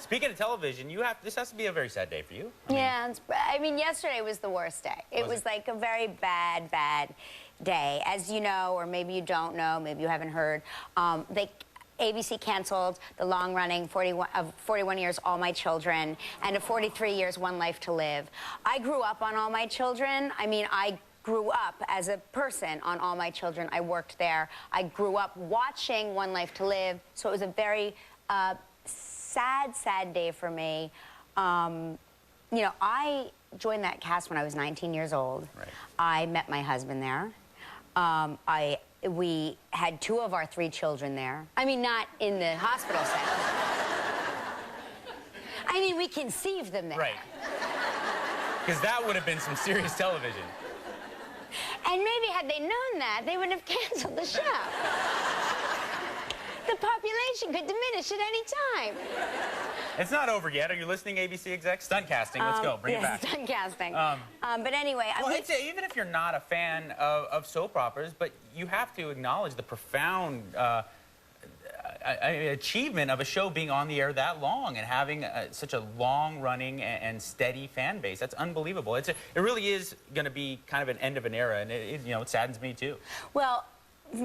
Speaking of television, this has to be a very sad day for you. I mean, yesterday was the worst day. It was like a very bad day. As you know, or maybe you don't know, maybe you haven't heard, ABC canceled the long-running 41 Years, All My Children, and a 43 Years, One Life to Live. I grew up on All My Children. I mean, I grew up as a person on All My Children. I worked there. I grew up watching One Life to Live, so it was a very sad day for me. You know, I joined that cast when I was 19 years old. Right. I met my husband there. We had 2 of our 3 children there. I mean, not in the hospital setting. I mean, we conceived them there. Right. Because that would have been some serious television. And maybe had they known that, they wouldn't have canceled the show. The population could diminish at any time. It's not over yet. Are you listening, ABC execs? Stunt casting. Let's go. Bring it back. Stunt casting. But anyway, well, even if you're not a fan of soap operas, but you have to acknowledge the profound achievement of a show being on the air that long and having such a long-running and steady fan base. That's unbelievable. It really is going to be kind of an end of an era, and you know, it saddens me too. Well,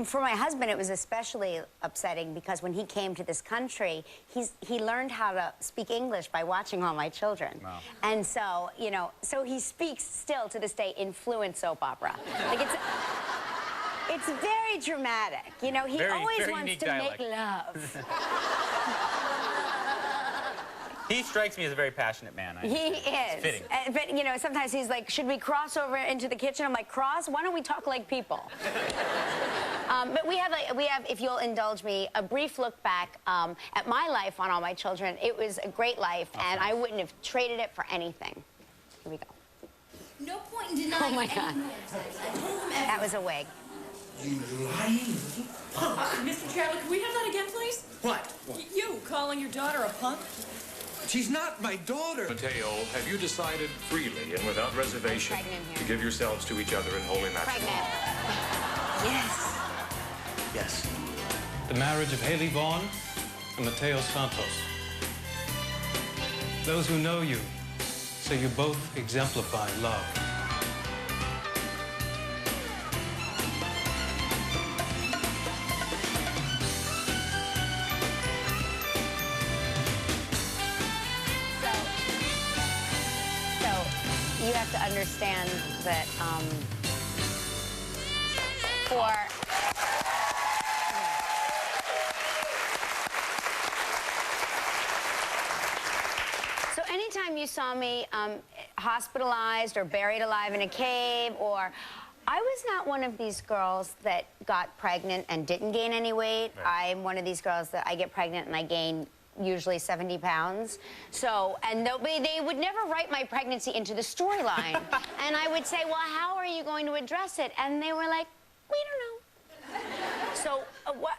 for my husband, it was especially upsetting because when he came to this country, he learned how to speak English by watching All My Children. Wow. And so, you know, so he speaks still to this day in fluent soap opera. Like it's very dramatic. You know, he always wants to make love. He strikes me as a very passionate man. He is. It's fitting. But, you know, sometimes he's like, should we cross over into the kitchen? I'm like, cross? Why don't we talk like people? But we have, if you'll indulge me, a brief look back at my life on All My Children. It was a great life, and I wouldn't have traded it for anything. Here we go. No point in denying. Oh, my God. That was a wig. You lying punk. Mr. Traveler, can we have that again, please? What? You calling your daughter a punk? She's not my daughter. Mateo, have you decided freely and without reservation to give yourselves to each other in holy matrimony? Pregnant. Yes. Yes. The marriage of Haley Vaughn and Mateo Santos. Those who know you say you both exemplify love. You have to understand that So anytime you saw me hospitalized or buried alive in a cave, or I was not one of these girls that got pregnant and didn't gain any weight. Right. I'm one of these girls that I get pregnant and I gain usually 70 pounds. So, and they would never write my pregnancy into the storyline. And I would say, well, how are you going to address it? And they were like, we don't know. So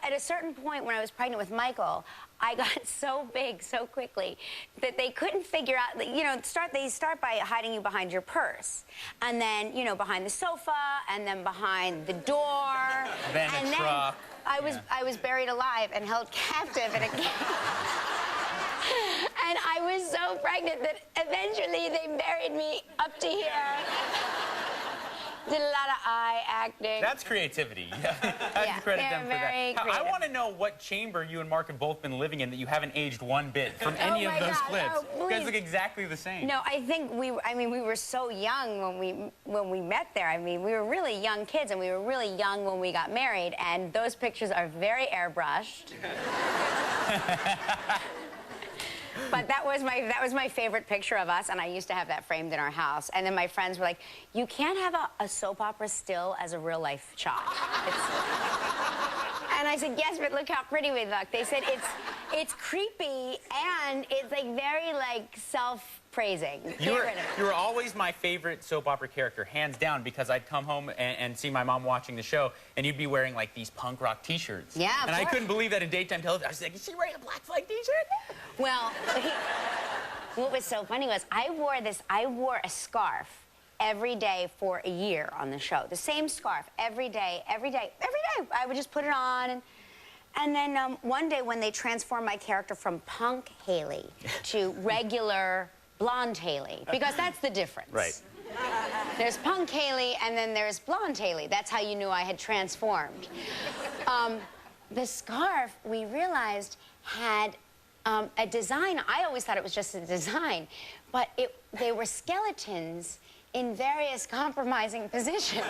at a certain point when I was pregnant with Michael, I got so big so quickly that they couldn't figure out, you know, they start by hiding you behind your purse. And then, you know, behind the sofa, and then behind the door. Then and a truck. I was buried alive and held captive in a cave. And I was so pregnant that eventually they buried me up to here. Did a lot of eye acting. That's creativity. I have to credit them for that. I want to know what chamber you and Mark have both been living in that you haven't aged one bit from any of those clips. Oh, you guys look exactly the same. No, I think we were so young when we met there. I mean, we were really young kids, and we were really young when we got married, and those pictures are very airbrushed. But that was my favorite picture of us, and I used to have that framed in our house. And then my friends were like, you can't have a soap opera still as a real-life shot. And I said, yes, but look how pretty we look. They said, it's creepy, and it's like very like self-praising. You were always my favorite soap opera character, hands down, because I'd come home and see my mom watching the show, and you'd be wearing like these punk rock T-shirts. Yeah, and I couldn't believe that in daytime television. I was like, is she wearing a Black Flag T-shirt? Well, what was so funny was I wore a scarf every day for a year on the show. The same scarf every day, every day, every day. I would just put it on, And then one day when they transformed my character from punk Haley to regular blonde Haley, because that's the difference. Right. There's punk Haley and then there's blonde Haley. That's how you knew I had transformed. The scarf, we realized, had a design. I always thought it was just a design, but they were skeletons in various compromising positions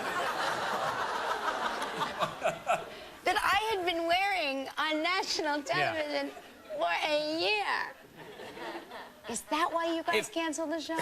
that I had been wearing on national television for a year. Is that why you guys canceled the show?